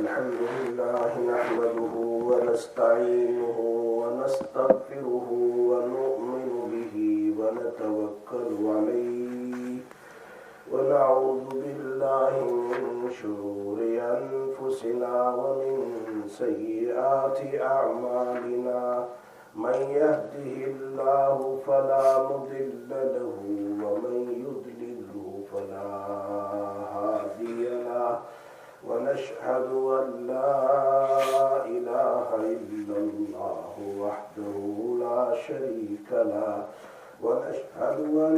الحمد لله نحمده ونستعينه ونستغفره ونؤمن به ونتوكل عليه ونعوذ بالله من شرور أنفسنا ومن سيئات أعمالنا من يهده الله فلا مضل له ومن يضلله فلا هادي له ونشهد أن لا إله إلا الله وحده لا شريك له ونشهد أن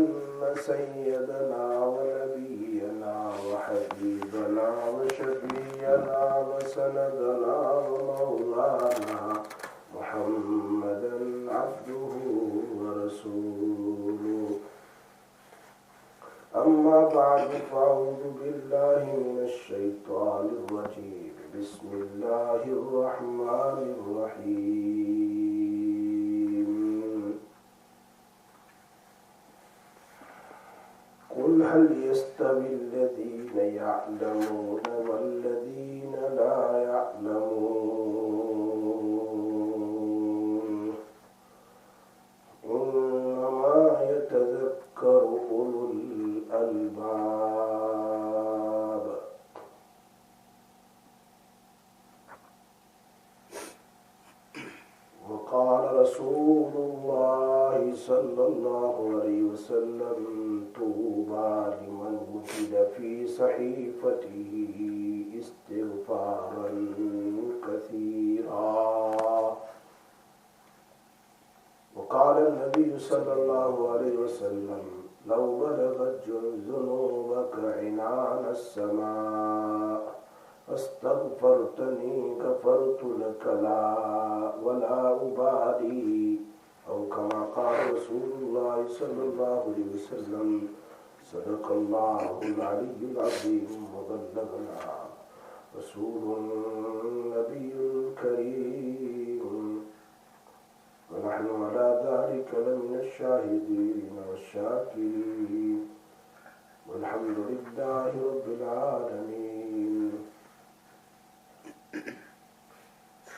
سيدنا ونبينا وحبيبنا وشفيعنا وسندنا ومولانا محمدا عبده ورسوله أما بعد فأعوذ بالله من الشيطان الرجيم بسم الله الرحمن الرحيم قل هل يستوي الذين يعلمون والذين لا يعلمون إنما يتذكر أولو الألباب وقال رسول الله صلى الله عليه وسلم طوبى لمن وجد في صحيفته استغفارا كثيرا وقال النبي صلى الله عليه وسلم لو بلغت ذنوبك عنان السماء استغفرتني غفرت لك لا ولا أبالي أو كما قال رسول الله صلى الله عليه وسلم صدق الله العلي العظيم وبلغنا رسول النبي الكريم ونحن على ذلك لمن الشاهدين والشاكرين والحمد لله رب العالمين.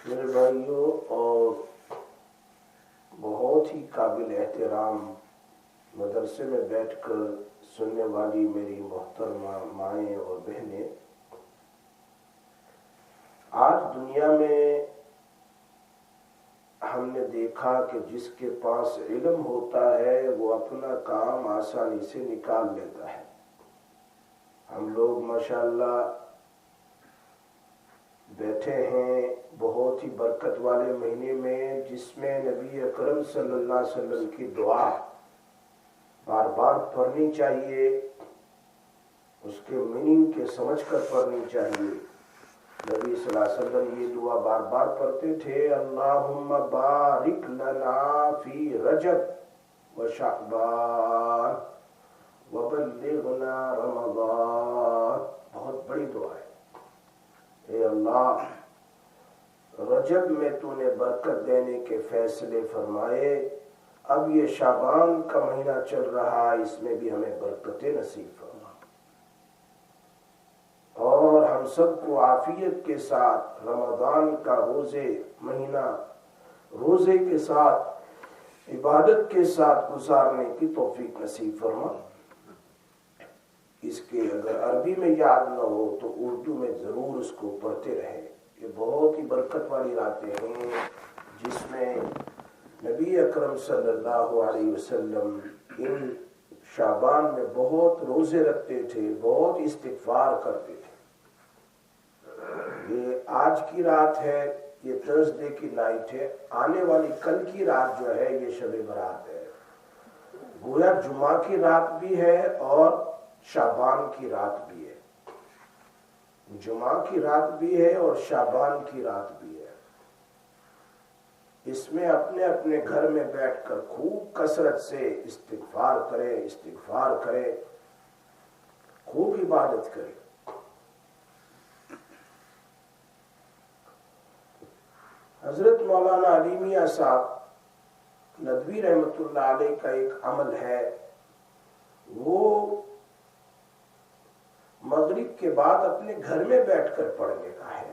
میرے بھائیوں اور بہت ہی قابل احترام مدرسے میں بیٹھ کر سننے والی میری محترمہ مائیں اور بہنیں، آج دنیا میں ہم نے دیکھا کہ جس کے پاس علم ہوتا ہے وہ اپنا کام آسانی سے نکال لیتا ہے. ہم لوگ ماشاءاللہ بیٹھے ہیں بہت ہی برکت والے مہینے میں، جس میں نبی اکرم صلی اللہ علیہ وسلم کی دعا بار بار پڑھنی چاہیے، اس کے میننگ کے سمجھ کر پڑھنی چاہیے. نبی صلی اللہ علیہ وسلم یہ دعا بار بار پڑھتے تھے، اللہم بارک لنا فی رجب و شعبان وبلغنا رمضان. بہت بڑی دعا ہے. اے اللہ، رجب میں تو نے برکت دینے کے فیصلے فرمائے، اب یہ شعبان کا مہینہ چل رہا، اس میں بھی ہمیں برکتیں نصیب فرما، اور ہم سب کو عافیت کے ساتھ رمضان کا مہینہ روزے کے ساتھ عبادت کے ساتھ گزارنے کی توفیق نصیب فرما. اس کے اگر عربی میں یاد نہ ہو تو اردو میں ضرور اس کو پڑھتے رہے. یہ بہت ہی برکت والی راتیں ہیں جس میں نبی اکرم صلی اللہ علیہ وسلم ان شعبان میں بہت روزے رکھتے تھے، بہت استغفار کرتے تھے. یہ آج کی رات ہے، یہ تھرسڈے کی نائٹ ہے، آنے والی کل کی رات جو ہے یہ شب برات ہے. گویا جمعہ کی رات بھی ہے اور شعبان کی رات بھی ہے. جمعہ کی رات بھی ہے اور شعبان کی رات بھی ہے. اس میں اپنے اپنے گھر میں بیٹھ کر خوب کثرت سے استغفار کرے، خوب عبادت کرے. حضرت مولانا علی میاں صاحب ندوی رحمت اللہ علیہ کا ایک عمل ہے، وہ مغرب کے بعد اپنے گھر میں بیٹھ کر پڑھنے کا ہے.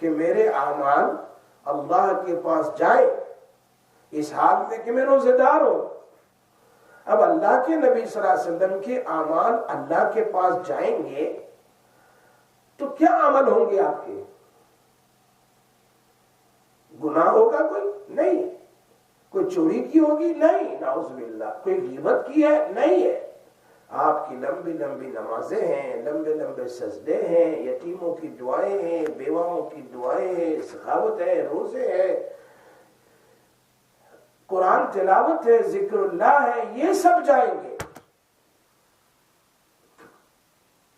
کہ میرے اعمال اللہ کے پاس جائیں اس حال میں کہ میں روزے دار ہوں۔ اب اللہ کے نبی صلی اللہ علیہ وسلم کے اعمال اللہ کے پاس جائیں گے تو کیا عمل ہوں گے آپ کے؟ گناہ ہوگا کوئی؟ نہیں۔ کوئی چوری کی ہوگی؟ نہیں، نعوذ باللہ۔ کوئی غیبت کی ہے؟ نہیں ہے۔ آپ کی لمبی لمبی نمازیں ہیں، لمبے لمبے سجدے ہیں، یتیموں کی دعائیں ہیں، بیواؤں کی دعائیں ہیں، سخاوت ہے، روزے ہیں، قرآن تلاوت ہے، ذکر اللہ ہے، یہ سب جائیں گے۔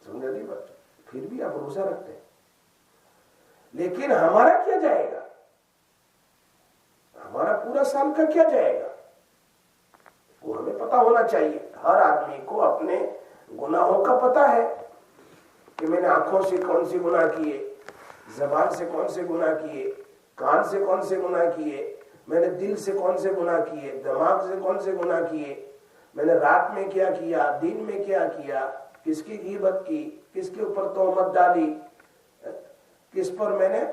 سمجھا نہیں بات؟ پھر بھی آپ روزہ رکھتے ہیں، لیکن ہمارا کیا جائے گا؟ ہمارا پورا سال کا کیا جائے گا؟ وہ ہمیں پتہ ہونا چاہیے۔ ہر آدمی کو اپنے گناہوں کا پتہ ہے کہ میں نے آنکھوں سے کون سے گناہ کیے، زبان سے کون سے گناہ کیے، کان سے کون سے گناہ کیے، میں نے دل سے کون سے گناہ کیے، دماغ سے کون سے گناہ کیے، میں نے رات میں کیا کیا، دن میں کیا کیا، کس کی غیبت کی، کس کے اوپر تہمت ڈالی، کس پر میں نے،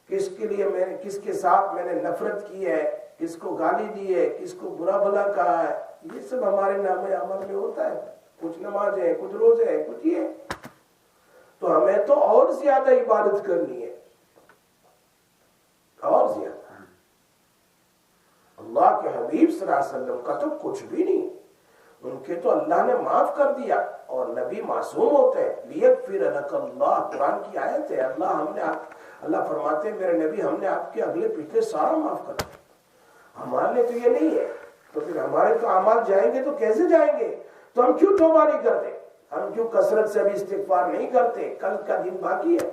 کس کے لیے میں نے، کس کے ساتھ میں نے نفرت کی ہے، کس کو گالی دی ہے، کس کو برا بھلا کہا ہے۔ یہ سب ہمارے نام عمل میں ہوتا ہے۔ کچھ نماز ہے، کچھ روزے ہے، کچھ یہ۔ تو ہمیں تو اور زیادہ عبادت کرنی ہے، اور زیادہ۔ اللہ کے حبیب صلی اللہ علیہ وسلم کا تو کچھ بھی نہیں، ان کے تو اللہ نے معاف کر دیا، اور نبی معصوم ہوتے ہیں۔ لیغفر لک اللہ، قرآن کی آیت ہے۔ اللہ فرماتے ہیں میرے نبی ہم نے آپ کے اگلے پچھلے سارا معاف کر دیا۔ ہمارے لیے تو یہ نہیں ہے، تو پھر ہمارے تو اعمال جائیں گے تو کیسے جائیں گے؟ تو ہم کیوں توبہ نہیں کرتے؟ ہم کیوں کثرت سے بھی استغفار نہیں کرتے؟ کل کا دن باقی ہے۔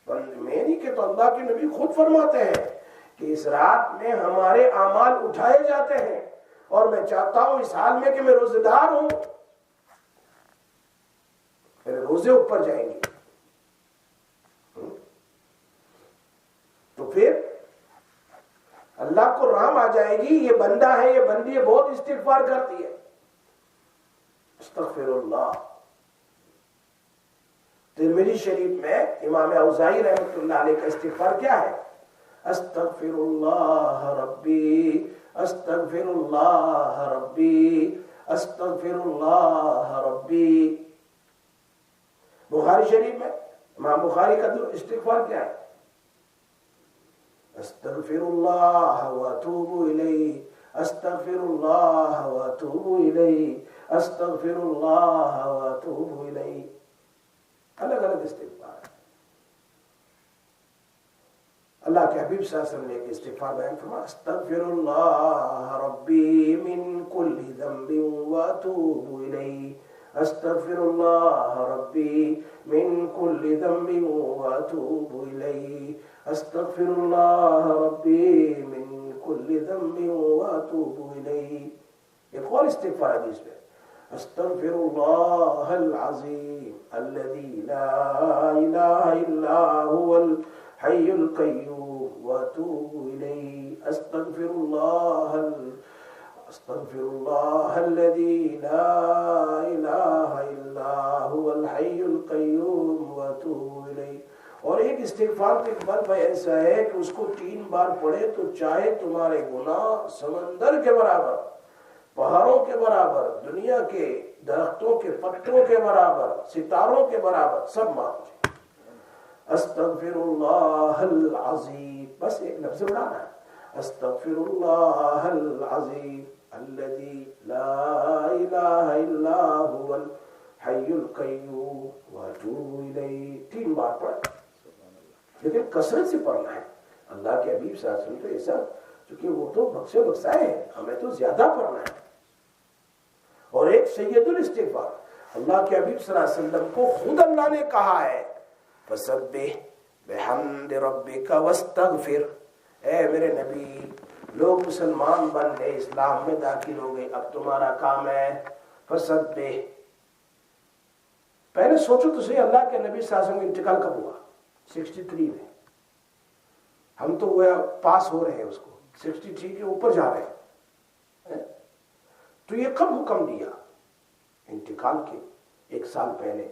میں نہیں کہ تو اللہ کے نبی خود فرماتے ہیں کہ اس رات میں ہمارے اعمال اٹھائے جاتے ہیں، اور میں چاہتا ہوں اس حال میں کہ میں روزے دار ہوں، میرے روزے اوپر جائیں گے۔ تو پھر اللہ کو رحم آ جائے گی، یہ بندہ ہے، یہ بندی ہے، بہت استغفار کرتی ہے، استغفر اللہ۔ ترمذی شریف میں امام اوزاعی رحمۃ اللہ علیہ کا استغفار کیا ہے؟ استغفر اللہ ربی، استغفر اللہ ربی، استغفر اللہ ربی۔ بخاری شریف میں امام بخاری کا استغفار کیا ہے؟ استغفر اللہ واتوب الیہ، استغفر اللہ واتوب الیہ، استغفر اللہ واتوب الیہ۔ الگ الگ استغفار ہے۔ اللہ کے حبیب صلی اللہ علیہ وسلم نے ایک استغفار بیان فرمایا، استغفر اللہ ربی من کل ذنب واتوب الیہ، استغفر اللہ ربی من کل ذنب واتوب الیہ، استغفر اللہ ربی من کل ذنب واتوب الیہ۔ ایک اور استغفار حدیث میں، استغفر اللہ العظیم الذی لا الہ الا هو الحی القیوم واتوب الیہ، استغفر اللہ الذی لا الہ الا هو الحی القیوم واتوب الیہ۔ اور ایک استغفار کا اقبال بھائی ایسا ہے کہ اس کو 3 بار پڑھے تو چاہے تمہارے گناہ سمندر کے برابر، پہاڑوں کے برابر، دنیا کے درختوں کے پتوں کے برابر، ستاروں کے برابر، سب معاف ہو جائے۔ استغفر اللہ العظیم، بس ایک لفظ بڑھانا ہے، استغفر اللہ العظیم الذی لا الہ الا هو الحی القیوم واتوب الیہ۔ 3 بار پڑھ، لیکن کثرت سے پڑھنا ہے۔ اللہ کے حبیب صلی اللہ علیہ وسلم تو ایسا، چونکہ وہ تو بخشے بخشائے ہیں، ہمیں تو زیادہ پڑھنا ہے۔ اور ایک سید الاستغفار، اللہ کے حبیب صلی اللہ علیہ وسلم کو خود اللہ نے کہا ہے، فسبح بحمد ربک واستغفر۔ اے میرے نبی، لوگ مسلمان بن گئے، اسلام میں داخل ہو گئے، اب تمہارا کام ہے فسبح۔ پہلے سوچو تو صحیح، اللہ کے نبی صلی اللہ علیہ وسلم کا انتقال کب ہوا؟ 63 میں۔ ہم تو وہ پاس ہو رہے ہیں، اس کو 63 کے اوپر جا رہے ہیں۔ تو یہ کب حکم دیا؟ انتقال کے 1 سال پہلے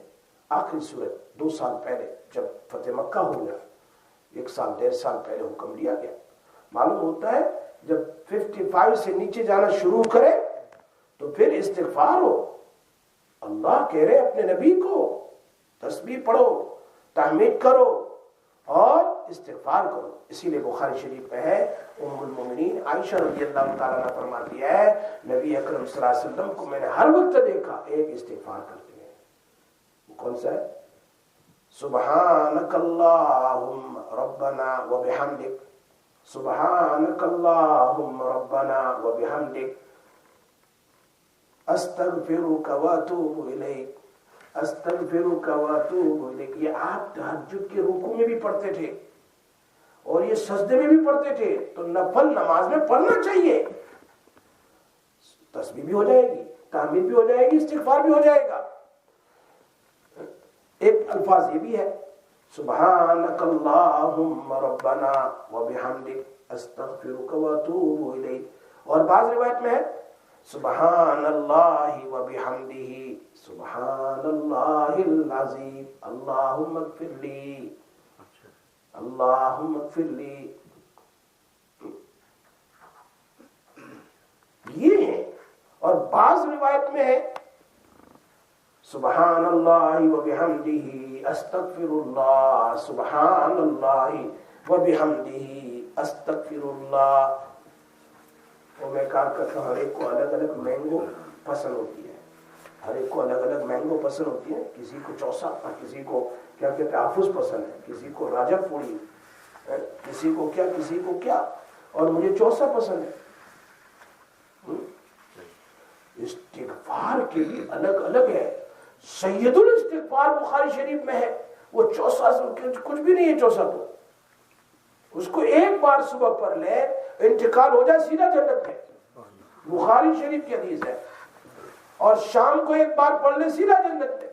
آخری صورت 2 سال پہلے جب فتح مکہ ہو گیا، 1 سال 1.5 سال پہلے حکم دیا گیا. معلوم ہوتا ہے جب 55 سے نیچے جانا شروع کرے تو پھر استغفار ہو. اللہ کہہ رہے اپنے نبی کو تسبیح پڑھو، تحمید کرو اور استغفار کرو. اسی لیے بخاری شریف میں ہے، ام المومنین عائشہ رضی اللہ تعالیٰ عنہ فرماتی ہے نبی اکرم صلی اللہ علیہ وسلم کو میں نے ہر وقت دیکھا ایک استغفار کرتے ہیں. وہ کون سا ہے؟ سبحانک اللہم ربنا وبحمدک، سبحانک اللہم ربنا وبحمدک، استغفرک واتوب الیک، استغفرک واتوب الیک. یہ آپ تہجد کے رکوع میں بھی پڑھتے تھے اور یہ سجدے میں بھی پڑھتے تھے. تو نفل نماز میں پڑھنا چاہیے. تسبیح بھی ہو جائے گی، تحمید بھی ہو جائے گی، استغفار بھی ہو جائے گا. ایک الفاظ یہ بھی ہے سبحانک اللہم ربنا وبحمدک استغفرک واتوب الیک. اور بعض روایت میں ہے سبحان اللہ وبحمدہ سبحان اللہ العظیم اللہم اغفر لی اللہم اغفر لی. یہ ہے. اور بعض روایت میں ہے سبحان اللہ وبحمدہ استغفر اللہ سبحان اللہ وبحمدہ استغفر اللہ. اور میں کہا کرتا ہوں ہر ایک کو الگ الگ مینگو پسند ہوتی ہے، ہر ایک کو الگ الگ مینگو پسند ہوتی ہے. کسی کو چوسا، کسی کو کیا کہتے ہیں آفوس پسند ہے، کسی کو راجا پوڑی، کسی کو کیا کسی کو کیا، اور مجھے چوسا پسند ہے. استغفار کے بھی الگ الگ ہے. سید الاستغفار بخاری شریف میں ہے. وہ چوسا کچھ بھی نہیں ہے. چوسا تو اس کو ایک بار صبح پڑھ لے انتقال ہو جائے سیدھا جنت میں، بخاری شریف کی حدیث ہے. اور شام کو ایک بار پڑھ لے سیدھا جنت میں.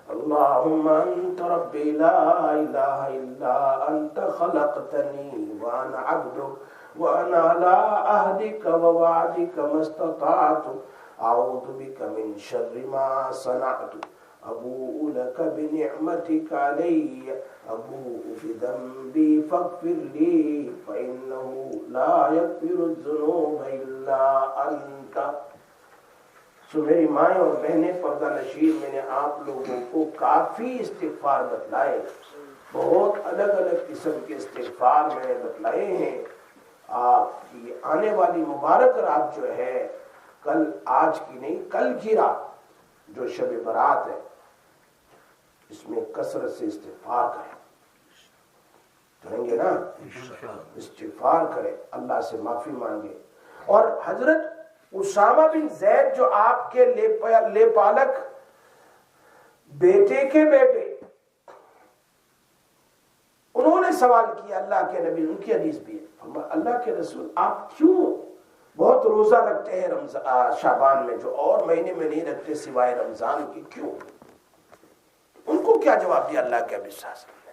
اللہم انت ربی لا الہ الا انت خلقتنی وانا عبدک وانا علی عہدک ووعدک ما استطعت اعوذ بک من شر ما صنعت ابوء لک بنعمتک علی ابوء بذنبی فاغفر لی فانہ لا یغفر الذنوب الا انت. سو میری مائیں اور بہنیں پردہ نشین، میں نے آپ لوگوں کو کافی استغفار بتلائے، بہت الگ الگ قسم کے استغفار میں نے بتلائے ہیں. آپ کی آنے والی مبارک رات جو ہے، کل آج کی نہیں کل کی رات جو شب برات ہے، اس میں کثرت سے استغفار کریں. کریں گے نا؟ استغفار کریں، اللہ سے معافی مانگے. اور حضرت اسامہ بن زید جو آپ کے لے پالک بیٹے کے بیٹے، انہوں نے سوال کیا اللہ کے نبی، ان کی حدیث بھی ہے، اللہ کے رسول آپ کیوں بہت روزہ رکھتے ہیں شعبان میں جو اور مہینے میں نہیں رکھتے سوائے رمضان کی، کیوں؟ ان کو کیا جواب دیا اللہ کے نبی صلی اللہ علیہ وسلم نے؟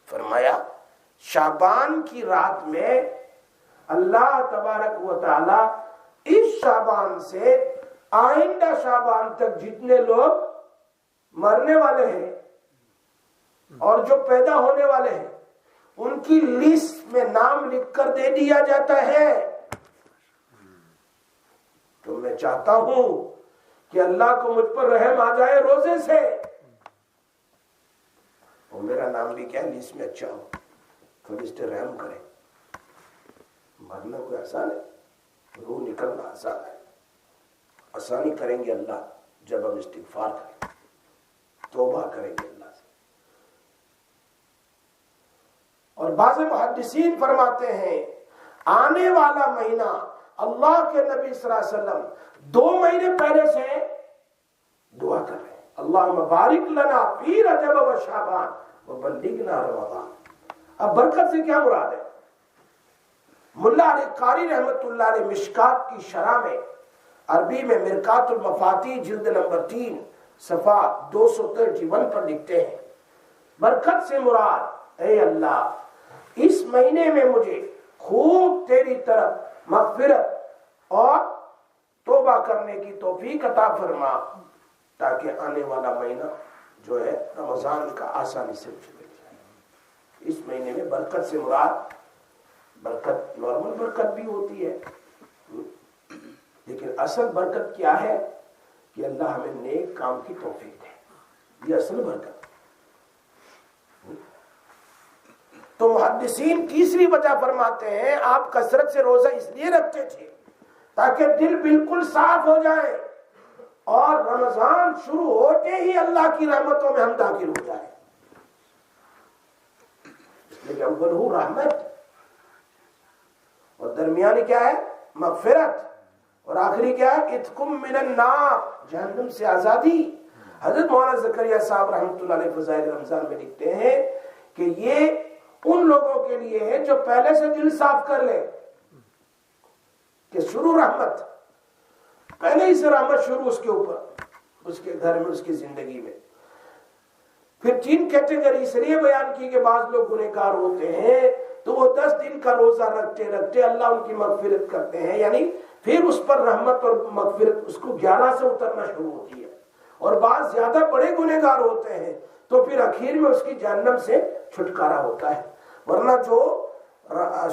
فرمایا شعبان کی رات میں اللہ تبارک و تعالی اس شعبان سے آئندہ شعبان تک جتنے لوگ مرنے والے ہیں اور جو پیدا ہونے والے ہیں ان کی لسٹ میں نام لکھ کر دے دیا جاتا ہے. تو میں چاہتا ہوں کہ اللہ کو مجھ پر رحم آ جائے روزے سے، اور میرا نام بھی کیا لسٹ میں اچھا ہو. فرشتے رحم کریں. مرنا کوئی آسان ہے؟ روح نکلنا آسان ہے. آسانی کریں گے اللہ جب ہم استغفار کریں، توبہ کریں گے اللہ سے. اور بعض محدثین فرماتے ہیں آنے والا مہینہ اللہ کے نبی صلی اللہ علیہ وسلم 2 مہینے پہلے سے دعا کر رہے ہیں اللہم بارک لنا فی رجب و شعبان وبلغنا رمضان. اب برکت سے کیا مراد ہے؟ ملا علی قاری رحمت اللہ علیہ مشکات کی شرح میں عربی میں مرکات المفاتیح جلد نمبر 3 صفحہ 231 پر لکھتے ہیں برکت سے مراد اے اللہ اس مہینے میں مجھے خوب تیری طرف مغفرت اور توبہ کرنے کی توفیق عطا فرما تاکہ آنے والا مہینہ جو ہے رمضان کا آسانی سے مل جائے۔ اس مہینے میں برکت سے مراد برکت نارمل برکت بھی ہوتی ہے، لیکن اصل برکت کیا ہے کہ اللہ ہمیں نیک کام کی توفیق دے، یہ اصل برکت۔ تو محدثین تیسری وجہ فرماتے ہیں آپ کثرت سے روزہ اس لیے رکھتے تھے تاکہ دل بالکل صاف ہو جائے اور رمضان شروع ہوتے ہی اللہ کی رحمتوں میں ہم داخل ہو جائیں۔ اس لیے کہ اول ہو رحمت اور درمیانی کیا ہے؟ مغفرت، اور آخری کیا ہے؟ اتقم من النار، جہنم سے آزادی۔ حضرت مولانا زکریا صاحب رحمۃ اللہ علیہ فضائل رمضان میں لکھتے ہیں کہ یہ ان لوگوں کے لیے ہے جو پہلے سے دل صاف کر لے کہ شروع رحمت، پہلے ہی سے رحمت شروع اس کے اوپر، اس کے گھر میں، اس کی زندگی میں۔ پھر 3 کیٹیگری اس لیے بیان کی کہ بعض لوگ گنہگار ہوتے ہیں تو وہ 10 دن کا روزہ رکھتے رکھتے اللہ ان کی مغفرت کرتے ہیں، یعنی پھر اس پر رحمت اور مغفرت اس کو 11 سے اترنا شروع ہوتی ہے، اور بعض زیادہ بڑے گنہگار ہوتے ہیں تو پھر اخیر میں اس کی جہنم سے چھٹکارا ہوتا ہے۔ ورنہ جو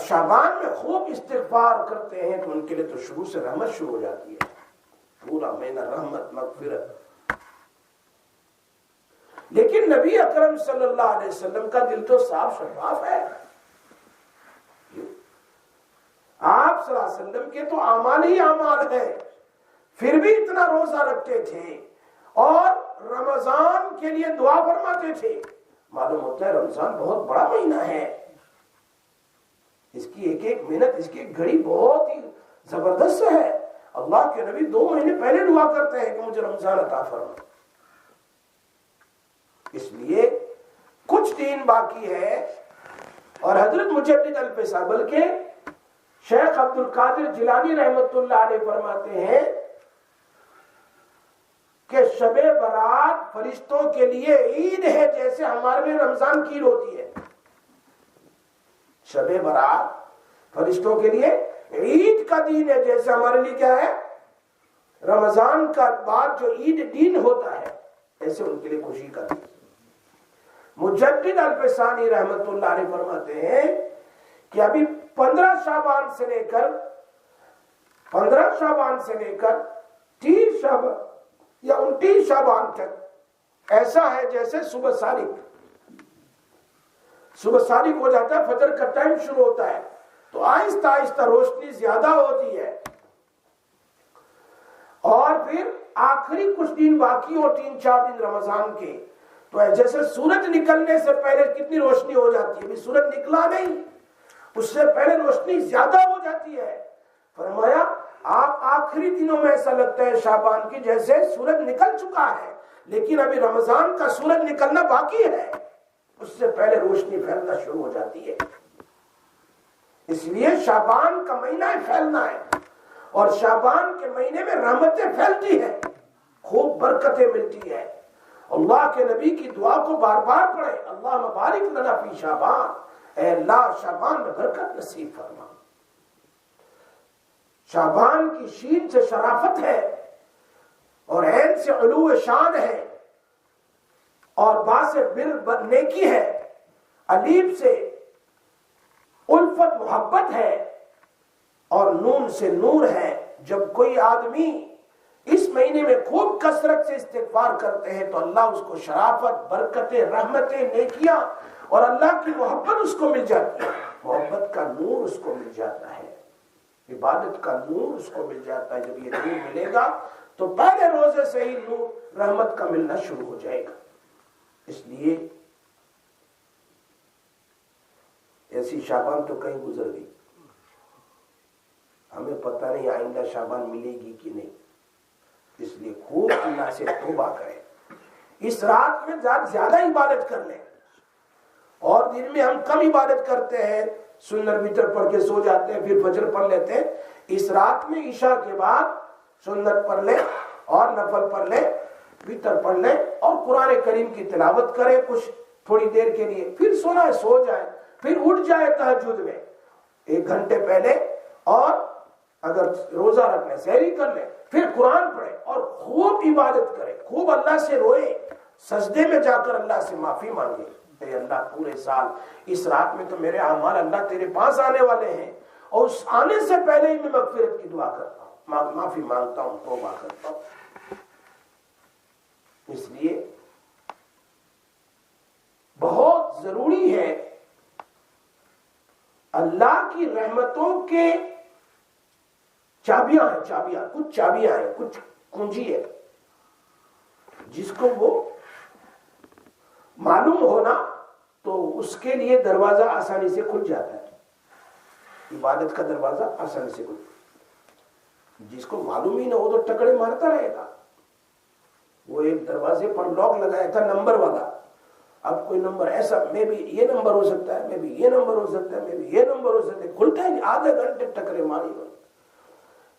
شعبان میں خوب استغفار کرتے ہیں تو ان کے لیے تو شروع سے رحمت شروع ہو جاتی ہے، پورا مہینہ رحمت مغفرت۔ لیکن نبی اکرم صلی اللہ علیہ وسلم کا دل تو صاف شفاف ہے، آپ صلی اللہ علیہ وسلم کے تو اعمال ہی اعمال ہیں، پھر بھی اتنا روزہ رکھتے تھے اور رمضان کے لیے دعا فرماتے تھے۔ معلوم ہوتا ہے رمضان بہت بڑا مہینہ ہے، اس کی ایک ایک منٹ، اس کی ایک گھڑی بہت ہی زبردست ہے۔ اللہ کے نبی 2 مہینے پہلے دعا کرتے ہیں کہ مجھے رمضان عطا فرما۔ اس لیے کچھ دن باقی ہے، اور حضرت مجدد الفسا بلکہ شیخ عبد القادر جیلانی رحمت اللہ علیہ فرماتے ہیں کہ شب برات فرشتوں کے لیے عید ہے جیسے ہمارے لیے رمضان کی عید ہوتی ہے۔ شب برات فرشتوں کے لیے عید کا دن ہے جیسے ہمارے لیے کیا ہے؟ رمضان کا بعد جو عید دن ہوتا ہے، ایسے ان کے لیے خوشی کا دن۔ مجدد الفسانی رحمت اللہ علیہ فرماتے ہیں کہ ابھی 15 شعبان سے لے کر 30 شعبان یا 29 شعبان تک ایسا ہے جیسے صبح صادق ہو جاتا ہے، فجر کا ٹائم شروع ہوتا ہے تو آہستہ آہستہ روشنی زیادہ ہوتی ہے، اور پھر آخری کچھ دن باقی ہو 3-4 دن رمضان کے تو جیسے سورج نکلنے سے پہلے کتنی روشنی ہو جاتی ہے، ابھی سورج نکلا نہیں، اس سے پہلے روشنی زیادہ ہو جاتی ہے۔ فرمایا آپ آخری دنوں میں ایسا لگتا ہے شعبان کی جیسے سورج نکل چکا ہے، لیکن ابھی رمضان کا سورج نکلنا باقی ہے، اس سے پہلے روشنی پھیلنا شروع ہو جاتی ہے۔ اس لیے شعبان کا مہینہ پھیلنا ہے، اور شعبان کے مہینے میں رحمتیں پھیلتی ہیں، خوب برکتیں ملتی ہیں۔ اللہ کے نبی کی دعا کو بار بار پڑھیں، اللہ مبارک لنا فی شعبان، اے اللہ شعبان میں برکت نصیب فرما۔ شعبان کی شین سے شرافت ہے، اور عین سے علو شان ہے، اور با سے بر نیکی ہے، الف سے الفت محبت ہے، اور نون سے نور ہے۔ جب کوئی آدمی اس مہینے میں خوب کثرت سے استغفار کرتے ہیں تو اللہ اس کو شرافت، برکتیں، رحمتیں، نیکیاں اور اللہ کی محبت اس کو مل جاتی ہے، محبت کا نور اس کو مل جاتا ہے، عبادت کا نور اس کو مل جاتا ہے۔ جب یہ نور ملے گا تو پہلے روزے سے ہی نور رحمت کا ملنا شروع ہو جائے گا۔ اس لیے ایسی شعبان تو کہیں گزر گئی، ہمیں پتہ نہیں آئندہ شعبان ملے گی کہ نہیں، اس لیے خوب اللہ سے توبہ کریں، اس رات میں زیادہ عبادت کر لیں، اور دن میں ہم کم عبادت کرتے ہیں، سنت وتر پڑھ کے سو جاتے ہیں، پھر فجر پڑھ لیتے ہیں۔ اس رات میں عشاء کے بعد سنت پڑھ لیں اور نفل پڑھ لیں، وتر پڑھ لیں اور قرآن کریم کی تلاوت کریں کچھ تھوڑی دیر کے لیے، پھر سونا ہے سو جائے، پھر اٹھ جائے تہجد میں 1 گھنٹے پہلے، اور اگر روزہ رکھنے سحری کر لیں، پھر قرآن پڑھیں اور خوب عبادت کریں، خوب اللہ سے روئے، سجدے میں جا کر اللہ سے معافی مانگے، اے اللہ پورے سال اس رات میں تو میرے اعمال اللہ تیرے پاس آنے والے ہیں، اور اس آنے سے پہلے ہی میں مغفرت کی دعا کرتا ہوں، معافی مانگتا ہوں، توبہ کرتا ہوں۔ اس لیے بہت ضروری ہے، اللہ کی رحمتوں کے چابیاں ہیں، کچھ چابیاں ہیں، کچھ کنجی ہے، جس کو وہ معلوم ہونا تو اس کے لیے دروازہ آسانی سے کھل جاتا ہے، عبادت کا دروازہ آسانی سے کھل، جس کو معلوم ہی نہ ہو تو ٹکڑے مارتا رہے گا۔ وہ ایک دروازے پر لاک لگایا تھا نمبر والا، اب کوئی نمبر ایسا میں بھی یہ نمبر ہو سکتا ہے، میں بھی یہ نمبر ہو سکتا ہے، میں بھی یہ نمبر ہو سکتا ہے، کھلتا ہے نہیں، آدھے گھنٹے ٹکرے ماری ہوئی۔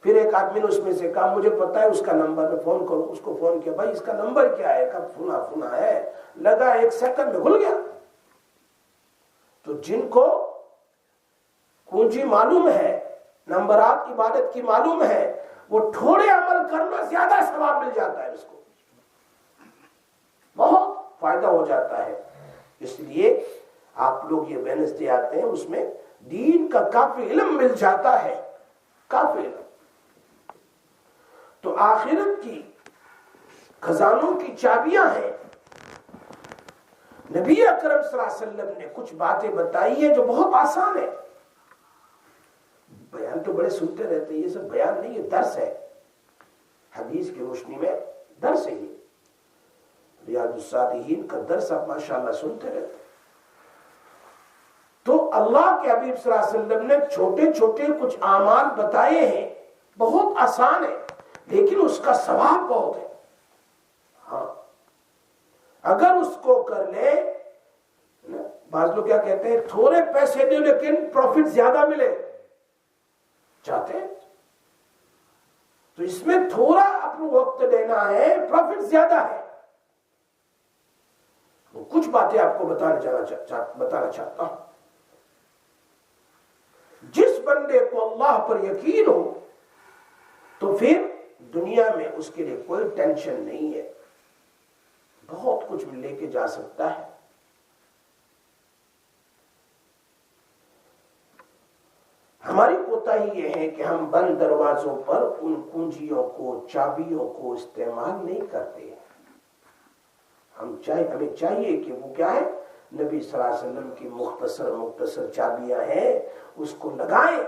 پھر ایک آدمی نے اس میں سے کہا مجھے پتا ہے اس کا نمبر، میں فون کروں، اس کو فون کیا، بھائی اس کا نمبر کیا ہے، کب فنا ہے، لگا 1 سیکنڈ میں کھل گیا۔ تو جن کو کنجی معلوم ہے، نمبرات عبادت کی معلوم ہے، وہ تھوڑے عمل کرنا زیادہ ثواب مل جاتا ہے، اس کو بہت فائدہ ہو جاتا ہے۔ اس لیے آپ لوگ یہ وینسڈے آتے ہیں، اس میں دین کا کافی علم مل جاتا ہے، کافی علم۔ تو آخرت کی خزانوں کی چابیاں ہیں۔ نبی اکرم صلی اللہ علیہ وسلم نے کچھ باتیں بتائی ہیں جو بہت آسان ہے۔ بیان تو بڑے سنتے رہتے ہیں، یہ سب بیان نہیں، یہ درس ہے، حدیث کی روشنی میں درس ہے۔ یہ ریاض الصالحین کا درس آپ ماشاءاللہ سنتے رہتے ہیں۔ تو اللہ کے حبیب صلی اللہ علیہ وسلم نے چھوٹے چھوٹے کچھ اعمال بتائے ہیں، بہت آسان ہے لیکن اس کا ثواب بہت ہے۔ ہاں اگر اس کو کر لے، بعض لوگ کیا کہتے ہیں، تھوڑے پیسے دے لیکن پروفٹ زیادہ ملے، چاہتے ہیں تو اس میں تھوڑا اپنا وقت دینا ہے، پروفٹ زیادہ ہے۔ کچھ باتیں آپ کو بتانا چاہتا ہوں۔ جس بندے کو اللہ پر یقین ہو تو پھر دنیا میں اس کے لیے کوئی ٹینشن نہیں ہے، بہت کچھ لے کے جا سکتا ہے۔ ہماری کوتاہی یہ ہے کہ ہم بند دروازوں پر ان کنجیوں کو، چابیوں کو استعمال نہیں کرتے۔ ہمیں چاہیے کہ وہ کیا ہے، نبی صلی اللہ علیہ وسلم کی مختصر چابیاں ہیں، اس کو لگائیں،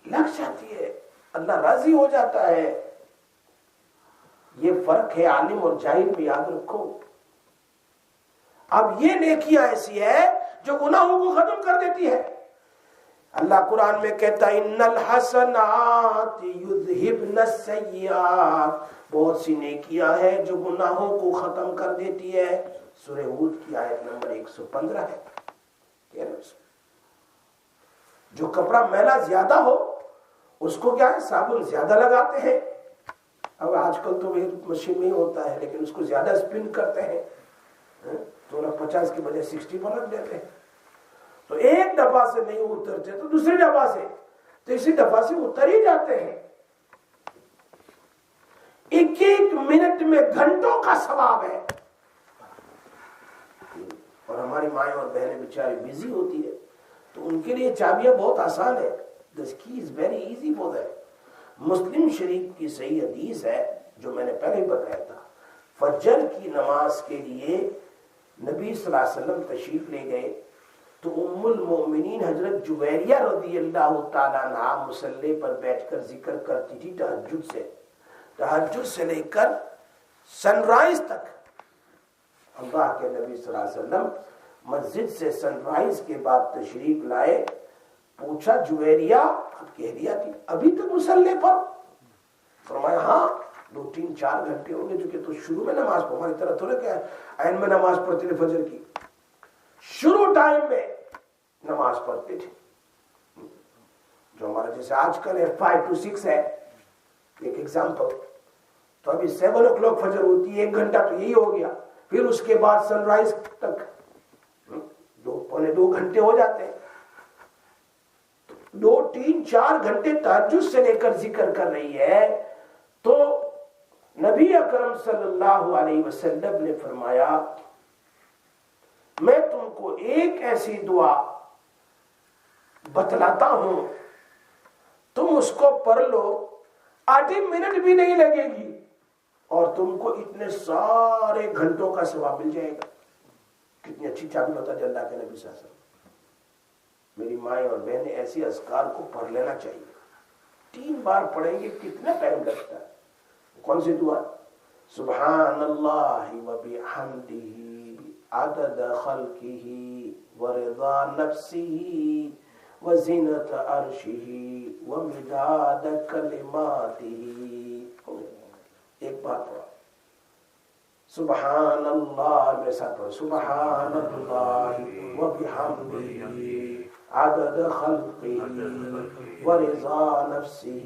لگ جاتی ہے، اللہ راضی ہو جاتا ہے۔ یہ فرق ہے عالم اور جاہل میں، یاد رکھو۔ اب یہ نیکیاں ایسی ہے جو گناہوں کو ختم کر دیتی ہے۔ اللہ قرآن میں کہتا ہے ان الحسنات یذہبن السیئات، بہت سی نیکیاں ہیں جو گناہوں کو ختم کر دیتی ہے۔ سورہ ہود کی آیت نمبر 115 ہے۔ جو کپڑا میلا زیادہ ہو اس کو کیا ہے، صابن زیادہ لگاتے ہیں۔ اب آج کل تو مشین میں ہی ہوتا ہے، لیکن اس کو زیادہ اسپن کرتے ہیں، تو 50 کی بجائے 60 پر رکھ دیتے ہیں، تو ایک دفعہ سے نہیں اترتے تو دوسری دفعہ سے، تو اسی دفعہ سے اتر ہی جاتے ہیں۔ ایک ایک منٹ میں گھنٹوں کا ثواب ہے۔ اور ہماری مائیں اور بہنیں بیچاری بزی ہوتی ہے، تو ان کے لیے چابیاں بہت آسان ہے۔ This key is very easy for them۔ مسلم شریف کی صحیح حدیث ہے جو میں نے پہلے بتایا تھا، فجر کی نماز کے لیے نبی صلی اللہ علیہ وسلم تشریف لے گئے تو ام المؤمنین حضرت جویریہ رضی اللہ تعالیٰ عنہا مصلی پر بیٹھ کر ذکر کرتی تھی تہجد سے لے کر سن رائز تک۔ اللہ کے نبی صلی اللہ علیہ وسلم مسجد سے سن رائز کے بعد تشریف لائے، پوچھا جویریہ اب کہہ دیا تھی ابھی تک مصلی پر؟ فرمایا ہاں 2-3-4 گھنٹے ہو گئے، چونکہ تو شروع میں نماز پڑھ، ہماری طرح تھوڑا کیا ہے عین میں نماز پڑھتے تھے، فجر کی شروع ٹائم میں نماز پڑھتے تھے، جو ہمارا جیسے آج کل ہے 5 to 6 ہے، ایک ایگزامپل، تو ابھی 7 o'clock فجر ہوتی ہے، 1 گھنٹہ تو یہی ہو گیا، پھر اس کے بعد سن رائز تک 2 گھنٹے ہو جاتے ہیں، 2-3-4 گھنٹے تہجد سے لے کر ذکر کر رہی ہے، تو نبی اکرم صلی اللہ علیہ وسلم نے فرمایا میں تم کو ایک ایسی دعا بتلاتا ہوں تم اس کو پڑھ لو آدھی منٹ بھی نہیں لگے گی اور تم کو اتنے سارے گھنٹوں کا ثواب مل جائے گا. کتنی اچھی چابی بتا دی اللہ کے نبی صلی اللہ علیہ وسلم. میری مائیں اور بہنیں ایسی اذکار کو پڑھ لینا چاہیے. 3 بار پڑھیں گے کتنا ٹائم لگتا ہے. کون سی دعا؟ سبحان اللہ و بحمدہ عدد خلقہ ورضا نفسہ وزنت عرشہ ومداد کلماتہ. ایک بار پڑھو سبحان اللہ، میرے ساتھ پڑھو سبحان اللہ و بحمدہ عدد خلقہ ورضا نفسہ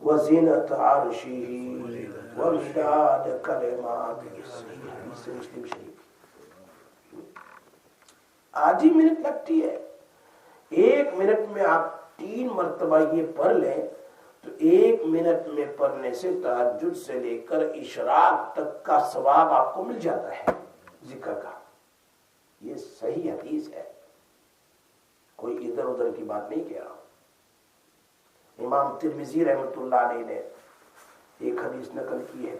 وزنت عرشہ ومداد کلماتہ. مسلم شریف. آدھی منٹ لگتی ہے. 1 منٹ میں آپ 3 مرتبہ یہ پڑھ لیں تو 1 منٹ میں پڑھنے سے تہجد سے لے کر اشراق تک کا ثواب آپ کو مل جاتا ہے ذکر کا. یہ صحیح حدیث ہے، کوئی ادھر ادھر کی بات نہیں کہہ رہا ہوں. امام ترمذی رحمۃ اللہ علیہ نے ایک حدیث نقل کی ہے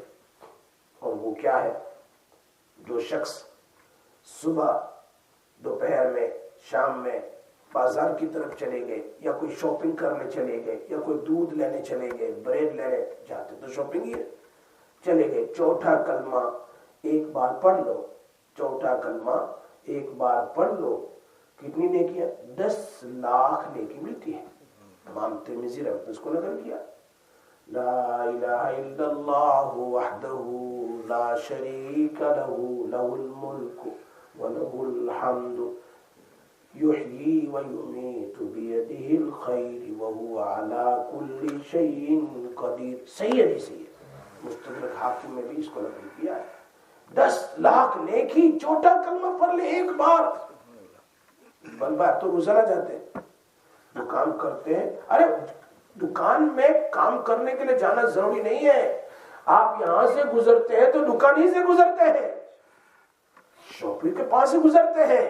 اور وہ کیا ہے؟ جو شخص صبح دوپہر میں شام میں بازار کی طرف چلے گئے یا کوئی شاپنگ کرنے چلے گئے یا کوئی دودھ لینے چلے گئے، بریڈ لینے جاتے تو شاپنگ ہی ہے، چلے گئے، چوتھا کلمہ ایک بار پڑھ لو، چوتھا کلمہ ایک بار پڑھ لو، کتنی نیکی ہے؟ 10 لاکھ نیکی ملتی ہے. امام ترمذی رحمۃ اللہ اس کو نقل کیا. لا الہ الا اللہ وحدہ لا شریک لہ لہ الملک ولہ الحمد یحیی ویمیت بیدہ الخیر وہو علی کل شیء قدیر. صحیح حدیث ہے، مستدرک حاکم میں بھی اس کو نقل کیا ہے. 10 لاکھ نیکی چھوٹا کلمہ پڑھ لے ایک بار. بندہ تو روزانہ جاتے ہیں، دکان کرتے ہیں. ارے دکان میں کام کرنے کے لیے جانا ضروری نہیں ہے. آپ یہاں سے گزرتے ہیں تو دکان ہی سے گزرتے ہیں، شاپ کے پاس سے گزرتے ہیں.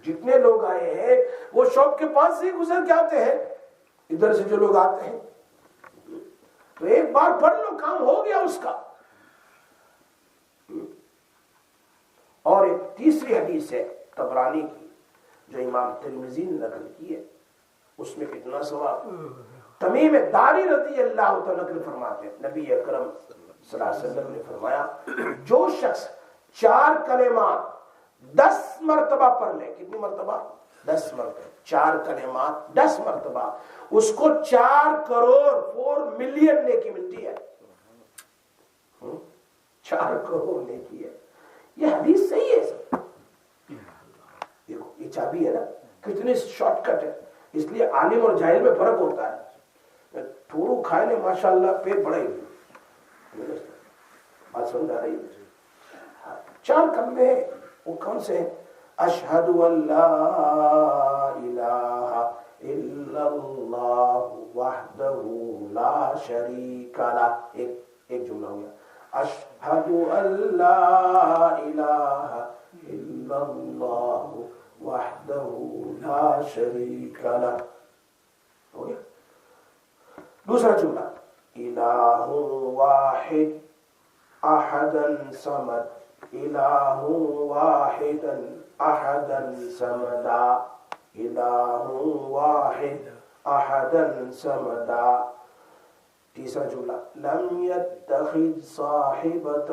جتنے لوگ آئے ہیں وہ شاپ کے پاس سے گزر کے آتے ہیں. ادھر سے جو لوگ آتے ہیں تو ایک بار پڑھ لو، کام ہو گیا اس کا. اور ایک تیسری حدیث ہے طبرانی کی جو امام ترمذی نے نقل کی ہے، اس میں کتنا ثواب. تمیم داری رضی اللہ تعالیٰ نقل فرماتے ہیں نبی اکرم صلی اللہ علیہ وسلم نے فرمایا جو شخص 4 کلمات 10 مرتبہ پڑھ لے. کتنی مرتبہ؟ 10 مرتبہ. 4 کلمات 10 مرتبہ اس کو 4 کروڑ 4 ملین نیکی ملتی ہے. 4 کروڑ نیکی ہے. یہ حدیث صحیح ہے سب. دیکھو یہ چابی ہے نا، کتنی شارٹ کٹ ہے. اس لیے عالم اور جاہل میں فرق ہوتا ہے. تھوڑو کھائے نے ماشاءاللہ پیٹ بڑھائی ہوئی. بات سمجھ آ رہی ہے؟ 4 کلمے ہیں، وہ کون سے ہیں؟ اشہد ان لا الہ الا اللہ وحدہ لا شریک لہ. ایک جملہ ہو گیا. اشہد ان لا الہ الا اللہ وحدہ لا شریک لہ. ہو گیا. دوسرا جملہ الہ واحد احدا صمد، الہ واحدا احدا صمدا، الہ واحد احدا صمدا. تیسرا جملہ لم يتخذ صاحبة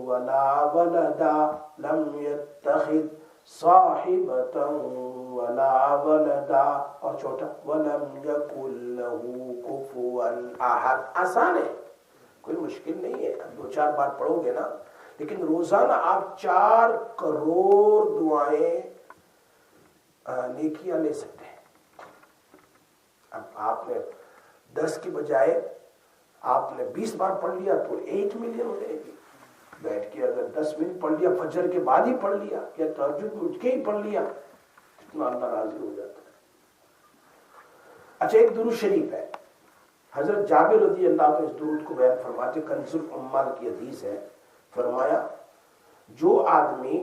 ولا ولدا، لم يتخذ صاحبة ولا ولدا. اور چوتھا ولم يكن له كفوا احد. آسان ہے، کوئی مشکل نہیں ہے. 2-4 بار پڑھو گے نا، لیکن روزانہ آپ 4 کروڑ دعائیں نیکیاں لے سکتے ہیں. اب آپ نے 10 کی بجائے آپ نے 20 بار پڑھ لیا تو 8 ملین ہو جائے گی. بیٹھ کے اگر 10 منٹ پڑھ لیا، فجر کے بعد ہی پڑھ لیا یا تہجد میں اٹھ کے ہی پڑھ لیا، کتنا اللہ راضی ہو جاتا ہے. اچھا ایک درود شریف ہے حضرت جابر رضی اللہ عنہ اس درود کو بیان فرماتے، کنز العمال کی حدیث ہے، فرمایا جو آدمی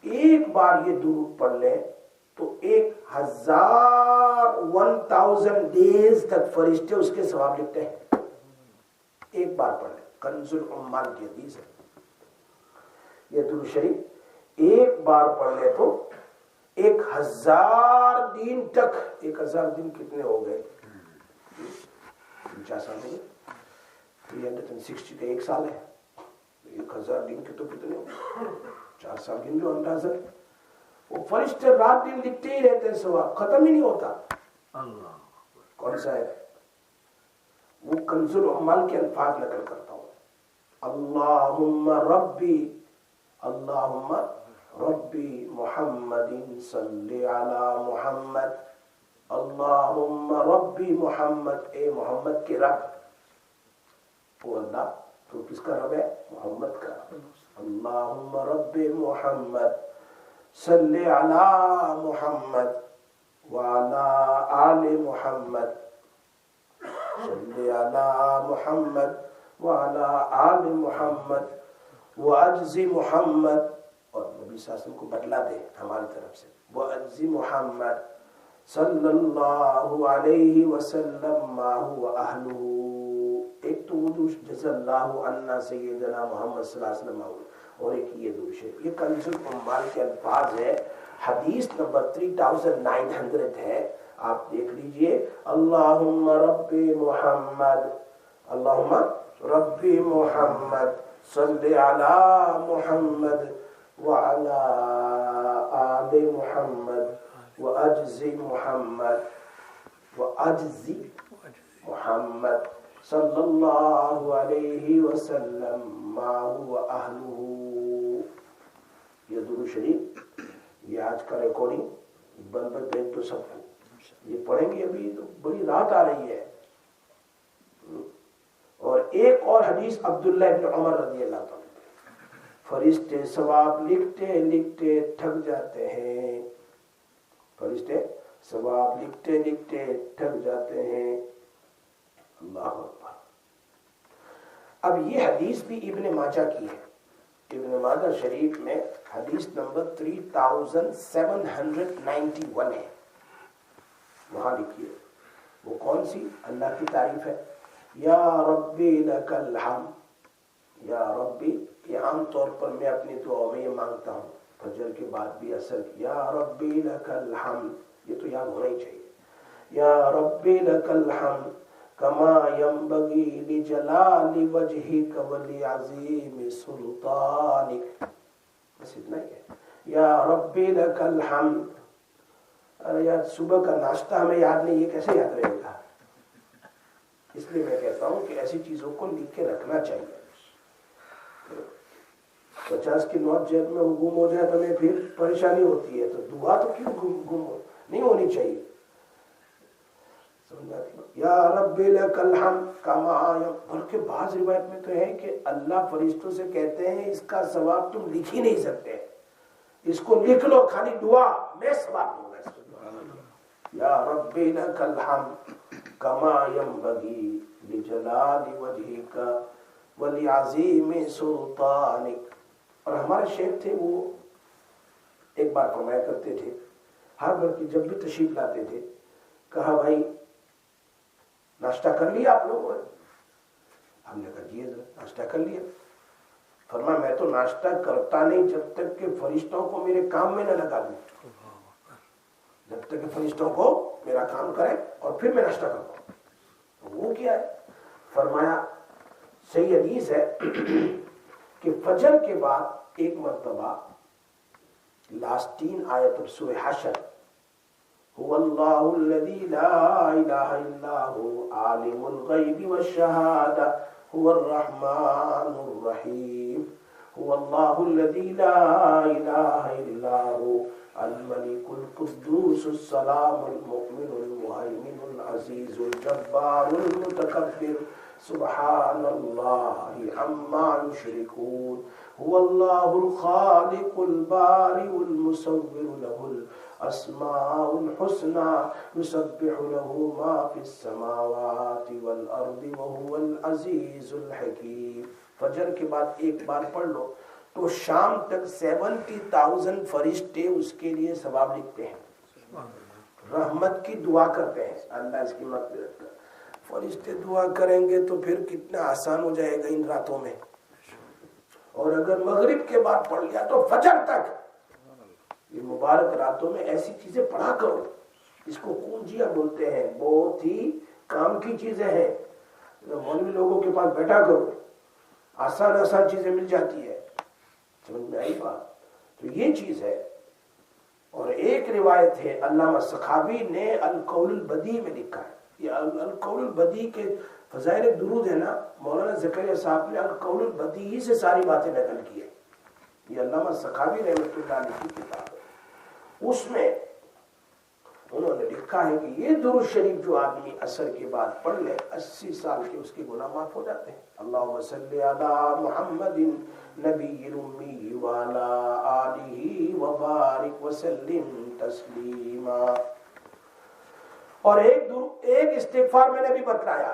ایک بار یہ درود پڑھ لے تو 1000 ڈیز تک فرشتے اس کے ثواب لکھتے ہیں. ایک بار پڑھ لے، کنز العمال کی حدیث ہے. یہ درود شریف ایک بار پڑھ لے تو 1000 دن تک، 1000 دن کتنے ہو گئے؟ 50 سال ہو گئے، 360 کا 1 سال ہے، 1000 دن کے تو کتنے ہو گئے؟ 4 سال گن لو اندازہ. وہ فرشتے رات دن لکھتے ہی رہتے ہیں، ثواب ختم ہی نہیں ہوتا. اللہ کون سا ہے وہ؟ کنز العمال کے الفاظ نقل کرتا ہوں. اللہم ربی محمد صلی علی محمد. اللہم ربی محمد، اے محمد کے رب. وہ اللہ تو کس کا رب ہے؟ محمد کا. اللہم رب محمد صلی علی محمد وعلی آل محمد، صلی علی محمد وعلی آل محمد واجزی محمد، اور نبی صلی اللہ علیہ وسلم کو بدلا دے ہماری طرف سے، واجزی محمد صلی اللہ علیہ وسلم ما هو اہلہ. ایک تو وہ جزا اللہ عنا سیدنا محمد صلی اللہ علیہ وسلم، اور ایک یہ دوش ہے. یہ کنز العمال کے الفاظ ہے. حدیث نمبر 3900 ہے، آپ دیکھ لیجئے. اللہم رب محمد، اللہم رب محمد صلی علی محمد وعلی آل محمد واجزی محمد واجزی محمد صلی اللہ علیہ وسلم ما هو اہلہ. یہ درود شریف، یہ آج کا ریکارڈنگ بن پر بھیج دو سب کو. یہ پڑھیں گے، ابھی تو بڑی رات آ رہی ہے. اور ایک اور حدیث عبداللہ ابن عمر رضی اللہ عنہ، فرشتے ثواب لکھتے لکھتے تھک جاتے ہیں. فرشتے ثواب لکھتے لکھتے تھک جاتے ہیں. اللہ اکبر. اب یہ حدیث بھی ابن ماجہ کی ہے. ابن ماجہ شریف میں حدیث نمبر 3791 ہے. وہاں لکھیے وہ کون سی؟ اللہ کی تعریف ہے. یا ربی لک الحمد، یا ربی. یہ عام طور پر میں اپنی دعاؤں میں یہ مانگتا ہوں، فجر کے بعد بھی اثر. یا ربی لک الحمد، یہ تو یاد ہونا ہی چاہیے. یا ربی لک الحمد کما ينبغي لجلال وجهك ولعظیم سلطانك. بس اتنا ہی ہے. یا ربی لک الحمد. ارے یار صبح کا ناشتہ ہمیں یاد نہیں، یہ کیسے یاد رہے گا؟ اس لیے میں کہتا ہوں کہ ایسی چیزوں کو لکھ کے رکھنا چاہیے. 50 کی نوٹ جیب میں گم ہو جائے تو ہمیں پھر پریشانی ہوتی ہے. تو دعا تو کیوں گم نہیں ہونی چاہیے. یا رب لک الحمد کما، بلکہ بعض روایت میں تو ہے کہ اللہ فرشتوں سے کہتے ہیں اس کا ثواب تم لکھ ہی نہیں سکتے، اس کو لکھ لو، خالی دعا میں ثواب دوں گا. یا رب لک الحمد کما ينبغي لجلال وجهك ولعظیم سلطانك. اور ہمارے شیخ تھے، وہ ایک بار فرمایا کرتے تھے، ہر بار کی جب بھی تشریف لاتے تھے، کہا بھائی ناشتہ کر لیا آپ لوگوں نے؟ ہم نے کہا جی ناشتہ کر لیا. فرمایا میں تو ناشتہ کرتا نہیں جب تک کہ فرشتوں کو میرے کام میں نہ لگا دوں. جب تک کہ فرشتوں کو میرا کام کرے اور پھر میں ناشتہ کرتا ہوں. وہ کیا ہے؟ فرمایا صحیح حدیث ہے کہ فجر کے بعد ایک مرتبہ لاسٹ 3 آیت سورہ حشر، هو اللہ الذی لا الہ الا هو عالم الغیب والشہادہ هو الرحمن الرحیم، هو اللہ الذی لا الہ الا هو الملک القدوس السلام المؤمن المہیمن العزیز الجبار المتکبر سبحان اللہ عما یشرکون، هو اللہ الخالق البارئ المصور له اسماء الحسنى يسبح له ما في السماوات والارض وهو العزيز الحكيم. فجر کے بعد ایک بار پڑھ لو تو شام تک 70,000 فرشتے اس کے لیے ثواب لکھتے ہیں، رحمت کی دعا کرتے ہیں، اللہ اس کی مغفرت کر. فرشتے دعا کریں گے تو پھر کتنا آسان ہو جائے گا ان راتوں میں. اور اگر مغرب کے بعد پڑھ لیا تو فجر تک یہ مبارک راتوں میں ایسی چیزیں پڑھا کرو. اس کو کنجیاں بولتے ہیں، بہت ہی کام کی چیزیں ہیں. مولوی لوگوں کے پاس بیٹھا کرو، آسان آسان چیزیں مل جاتی ہے. سمجھ میں آئی بات؟ تو یہ چیز ہے. اور ایک روایت ہے علامہ سخاوی نے القول البدیع میں لکھا ہے. یہ القول البدیع کے فضائل درود ہے نا، مولانا زکریا صاحب نے القول البدیع سے ساری باتیں نقل کی ہے. یہ علامہ سخاوی رحمۃ اللہ علیہ کی کتاب ہے. اس میں انہوں نے لکھا ہے کہ یہ درود شریف جو آدمی عصر کے بعد پڑھ لے 80 سال کے اس کے گناہ معاف ہو جاتے ہیں. اللہم صلی علی محمد نبی الامی وعلی آلہ وبارک وسلم تسلیما. اور ایک استغفار میں نے بھی بتلایا،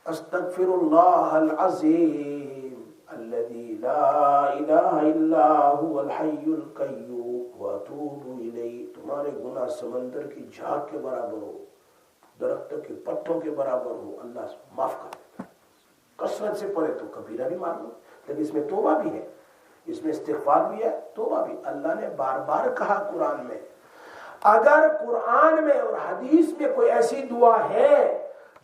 استغفر اللہ العظیم الذي لا الہ الا هو الحی القیوم واتوب الیہ. تمہارے گناہ سمندر کی جھاگ کے برابر ہو، درختوں کے پتوں کے برابر ہو، اللہ معاف کر دیتا ہے. کثرت سے پڑھے تو کبیرہ بھی معاف ہو. لیکن اس میں توبہ بھی ہے، اس میں استغفار بھی ہے، توبہ بھی. اللہ نے بار بار کہا قرآن میں، اگر قرآن میں اور حدیث میں کوئی ایسی دعا ہے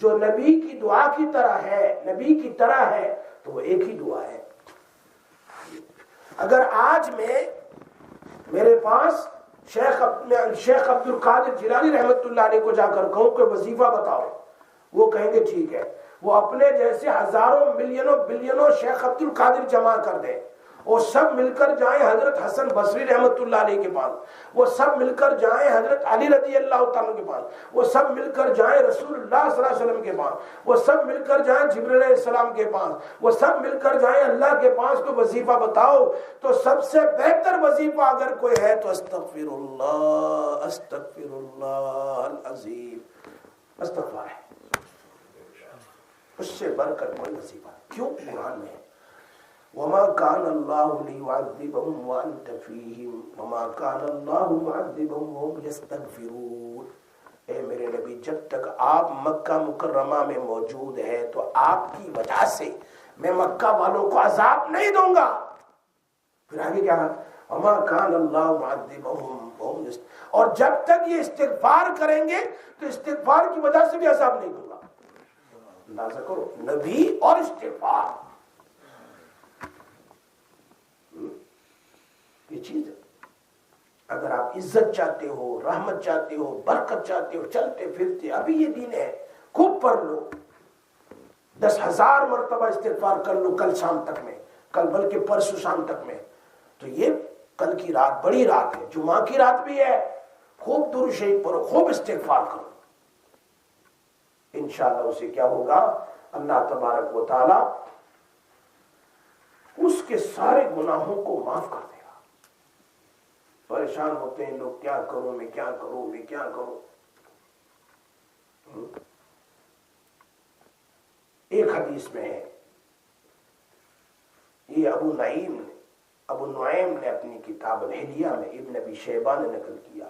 جو نبی کی دعا کی طرح ہے، نبی کی طرح ہے، تو وہ ایک ہی دعا ہے. اگر آج میں میرے پاس شیخ عبد القادر جیلانی رحمت اللہ علیہ کو جا کر کہوں کہ وظیفہ بتاؤ، وہ کہیں گے ٹھیک ہے. وہ اپنے جیسے ہزاروں ملینوں بلینوں شیخ عبد القادر جمع کر دیں، وہ سب مل کر جائیں حضرت حسن بصری رحمت اللہ علیہ کے پاس، وہ سب مل کر جائیں حضرت علی رضی اللہ تعالیٰ کے پاس، وہ سب مل کر جائیں رسول اللہ صلی اللہ علیہ وسلم کے پاس، وہ سب مل کر جائیں جبرائیل علیہ السلام کے پاس، وہ سب مل کر جائیں اللہ کے پاس کو وظیفہ بتاؤ، تو سب سے بہتر وظیفہ اگر کوئی ہے تو استغفر اللہ العظیم. استغفار ہے، اس سے بڑھ کر کوئی وظیفہ. کیوں؟ قرآن میں ہے وما كان الله ليعذبهم وانت فيهم وما كان الله معذبهم وهم يستغفرون. اے میرے نبی، جب تک آپ مکہ مکرمہ میں موجود ہیں تو آپ کی وجہ سے میں مکہ والوں کو عذاب نہیں دوں گا. پھر آگے کیا ہے؟ وما كان الله معذبهم وهم اور جب تک یہ استغفار کریں گے تو استغفار کی وجہ سے بھی عذاب نہیں دوں گا. اندازہ کرو، نبی اور استغفار، یہ چیز ہے. اگر آپ عزت چاہتے ہو، رحمت چاہتے ہو، برکت چاہتے ہو، چلتے پھرتے ابھی یہ دین ہے، خوب پڑھ لو، 10,000 مرتبہ استغفار کر لو کل شام تک میں، کل بلکہ پرسوں شام تک میں. تو یہ کل کی رات بڑی رات ہے، جمعہ کی رات بھی ہے. خوب درود شریف پڑھو، خوب استغفار کرو. انشاءاللہ اسے کیا ہوگا؟ اللہ تبارک و تعالی اس کے سارے گناہوں کو معاف کر دے گا. پریشان ہوتے ہیں لوگ، کیا کروں میں، کیا کروں میں، کیا کروں. ایک حدیث میں ہے، یہ ابو نعیم نے اپنی کتاب الحلیہ میں، ابن ابی شیبہ نے نقل کیا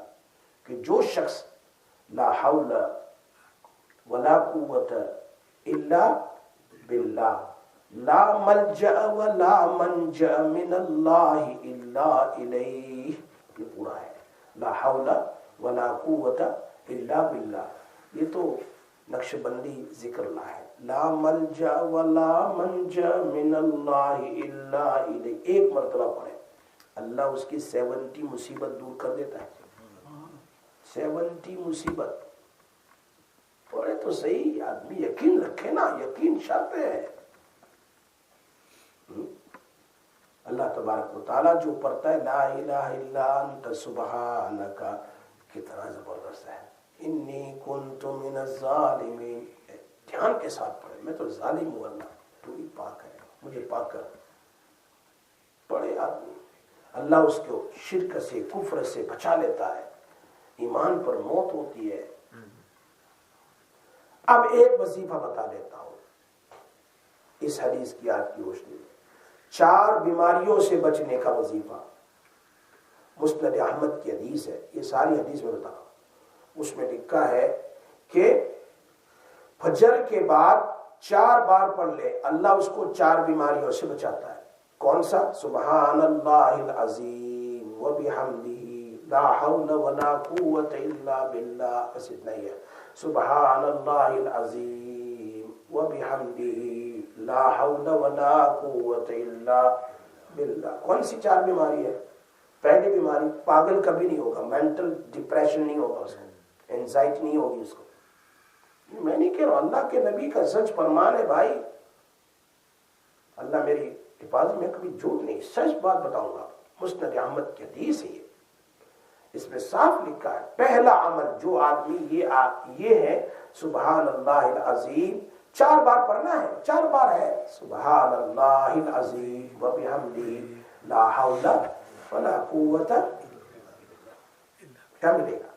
کہ جو شخص لا حول ولا قوت الا باللہ لا ملجأ ولا منجأ من اللہ الا الیہ، یہ پورا ہے، لا حول ولا قوت الا باللہ. یہ تو نقش بندی ذکر اللہ ہے، لا ملجأ ولا منجأ من اللہ الا الیہ. ایک مرتبہ پڑھے، اللہ اس کی 70 مصیبت دور کر دیتا ہے. 70 مصیبت پڑھے تو صحیح، آدمی یقین رکھے نا، یقین شرط ہے. اللہ تبارک و تعالیٰ جو پڑھتا ہے لا الہ الا انت سبحانک، کتنا زبردست ہے. انی کنت من الظالمین، دھیان کے ساتھ پڑھے. میں تو ظالم ہوں، اللہ تو ہی پاک ہے، مجھے پاک کر. پڑھے آدمی، اللہ اس کو شرک سے، کفر سے بچا لیتا ہے. ایمان پر موت ہوتی ہے. اب ایک وظیفہ بتا دیتا ہوں اس حدیث کی آپ کی روشنی میں. 4 بیماریوں سے بچنے کا وظیفہ. مسند احمد کی حدیث ہے، یہ ساری حدیث میں بتا. اس میں لکھا ہے کہ فجر کے بعد 4 بار پڑھ لے، اللہ اس کو 4 بیماریوں سے بچاتا ہے. کون سا؟ سبحان اللہ العظیم و بحمدہ لا حول ولا قوت الا باللہ. بس اتنا ہی ہے. سبحان اللہ العظیم و بحمدہ لا حول ولا قوت الا باللہ. کون سی 4 بیماری ہے؟ پہلی بیماری، پاگل کبھی نہیں ہوگا، مینٹل ڈپریشن نہیں ہوگا اس کو، اینزائٹی نہیں ہوگی اس کو. میں نہیں کہہ رہا، اللہ کے نبی کا سچ فرمان ہے بھائی. اللہ میری حفاظت میں کبھی جھوٹ نہیں، سچ بات بتاؤں گا. مسند احمد کی حدیث ہے، اس میں صاف لکھا ہے پہلا عمل جو آدمی یہ ہے سبحان اللہ العظیم 4 بار پڑھنا ہے. 4 بار ہے سبحان اللہ العظیم و بحمدہ لا حول ولا قوت. کیا ملے گا؟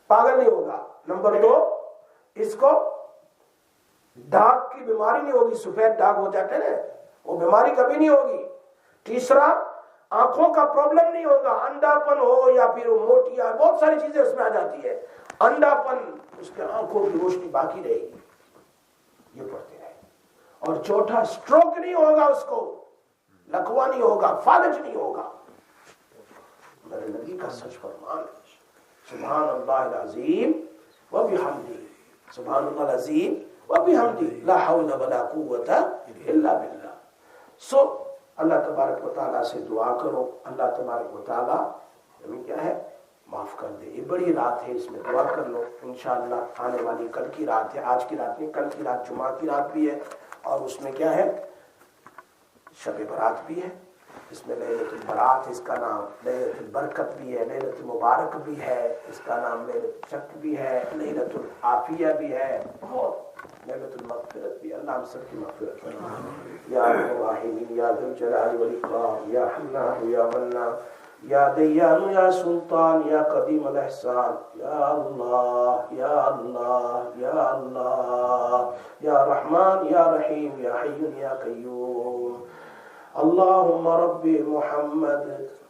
پاگل نہیں ہوگا. نمبر 2، اس کو داغ کی بیماری نہیں ہوگی. سفید داغ ہو جاتے نا، وہ بیماری کبھی نہیں ہوگی. تیسرا، آنکھوں کا پرابلم نہیں ہوگا. انڈا پن ہو یا پھر موٹیا، بہت ساری چیزیں اس میں آ جاتی ہے. انڈا پن، اس کے آنکھوں کی روشنی باقی رہے گی. یہ پڑھتے رہے. اور چوتھا، سٹروک نہیں ہوگا، اس کو لکوا نہیں ہوگا، فالج نہیں ہوگا. میرے نبی کا سچ فرمان ہے. سبحان اللہ العظیم و بحمدہ، سبحان اللہ العظیم و بحمدہ لا حول ولا قوت الا باللہ. سو اللہ تبارک و تعالیٰ سے دعا کرو، اللہ تبارک و تعالیٰ ہمیں کیا ہے معاف کر دے. یہ بڑی رات ہے، اس میں دعا کر لو. انشاءاللہ آنے والی کل کی رات ہے، آج کی رات نہیں، کل کی رات جمعہ کی رات بھی ہے. اور اس میں کیا ہے؟ شب برات بھی ہے. اس میں لیلۃ البرات، اس کا نام لیلۃ البرکت بھی ہے، لیلۃ المبارک بھی ہے، اس کا نام لیلۃ شک بھی ہے، لیلۃ العافیہ بھی ہے، بہت لیلۃ المغفرت بھی. اللہ ہم سب کی مغفرت فرمائے. یا الراحمین یا ذی الجلال والاکرام یا حنان یا منان یا دیان یا سلطان یا قدیم الاحسان یا اللہ یا اللہ یا اللہ یا رحمان یا رحیم یا حی یا قیوم. اللهم رب محمد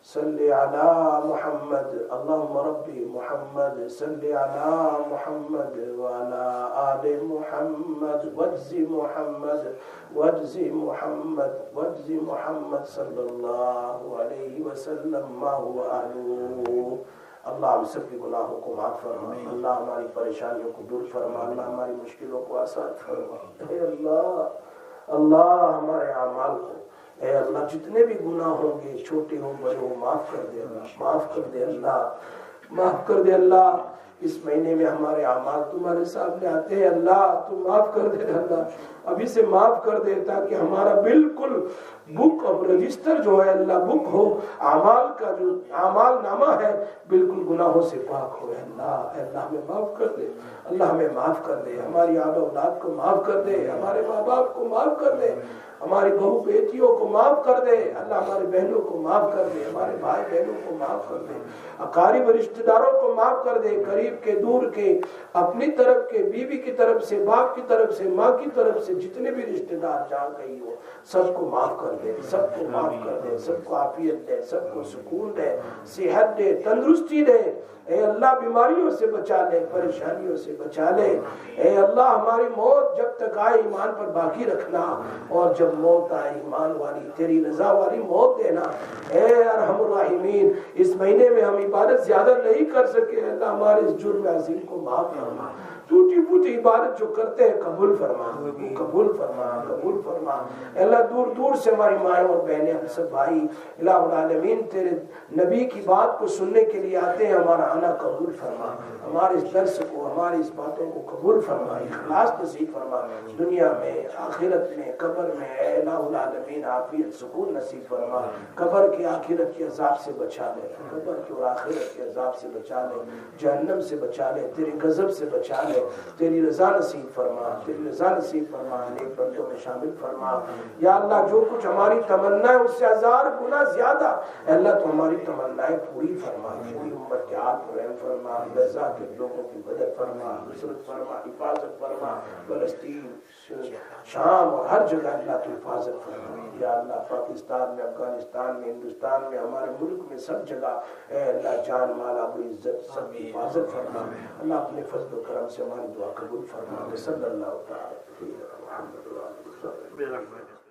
صل على محمد، اللهم رب محمد صل على محمد وعلى آل محمد واجز محمد واجز محمد واجز محمد صلی اللہ علیہ وسلم ما هو اہلہ. اللہ ہم سب کے گناہوں کو معاف فرما، اللہ ہماری پریشانیوں کو دور فرما، اللہ ہماری مشکلوں کو آسان فرما. اے اللہ، اللہ ہمارے اعمال کو، اے اللہ جتنے بھی گناہ ہوں گے چھوٹے ہوں بڑے ہوں معاف کر دے اللہ، معاف کر دے اللہ، معاف کر دے اللہ. اس مہینے میں ہمارے اعمال تمہارے سامنے آتے ہیں اللہ، تم معاف کر دے اللہ، ابھی سے معاف کر دے تاکہ ہمارا بالکل بک آف رجسٹر جو ہے اللہ، بک ہو اعمال کا، جو اعمال نامہ ہے بالکل گناہوں سے پاک ہو. اللہ، اللہ ہمیں معاف کر دے، اللہ ہمیں معاف کر دے، ہماری آل اولاد کو معاف کر دے، ہمارے ماں باپ کو معاف کر دے، ہماری بہو بیٹیوں کو معاف کر دے اللہ، ہماری بہنوں کو معاف کر دے، ہمارے بھائی بہنوں کو معاف کر دے، اقارب رشتہ داروں کو معاف کر دے، قریب کے دور کے، اپنی طرف کے، بیوی کی طرف سے، باپ کی طرف سے، ماں کی طرف سے، جتنے بھی رشتہ دار جہاں کہیں ہو سب کو معاف کر دے، سب کو معاف کر دے، سب کو عافیت دے، سب کو سکون دے، صحت دے، تندرستی دے. اے اللہ بیماریوں سے بچا لے، پریشانیوں سے بچا لے. اے اللہ ہماری موت جب تک آئے ایمان پر باقی رکھنا، اور جب موت آئے ایمان والی تیری رضا والی موت دینا. اے ارحم الراحمین، اس مہینے میں ہم عبادت زیادہ نہیں کر سکے، اللہ ہمارے اس جرم عظیم کو معاف فرما. ٹوٹی پھوٹی عبادت جو کرتے ہیں قبول فرما، قبول فرما، قبول فرما. اللہ دور دور سے ہماری مائیں اور بہنیں، ہم سب بھائی الہ العالمین تیرے نبی کی بات کو سننے کے لیے آتے ہیں، ہمارا آنا قبول فرما، ہمارے اس درس کو تو ہماری اس باتوں کو قبول فرما، اخلاص نصیب فرما، دنیا میں آخرت میں قبر میں اے الہ العالمین عافیت سکون نصیب فرما، قبر کے آخرت کے عذاب سے بچا لے، قبر کے اور آخرت کے عذاب سے بچا لے، جہنم سے بچا لے، تیری غضب سے بچا لے، تیری رضا نصیب فرما، تیری رضا نصیب فرما، نیک بندوں میں شامل فرما۔ یا اللہ جو کچھ ہماری تمنا ہے اس سے 1000 گنا زیادہ اے اللہ تو ہماری تمنائیں پوری فرما، پوری امت کے حال پر رحم فرما، غزہ کے لوگوں کی مدد فرما، نصرت فرما، حفاظت فرما، فلسطین شام اور ہر جگہ اللہ تو حفاظت فرما۔ یا اللہ پاکستان میں، افغانستان میں، ہندوستان میں، ہمارے ملک میں سب جگہ اے اللہ جان مال ابو عزت سب کی حفاظت فرما۔ اللہ اپنے فضل و کرم سے ہماری دعا قبول فرما۔ صلی اللہ تعالی علیہ وسلم۔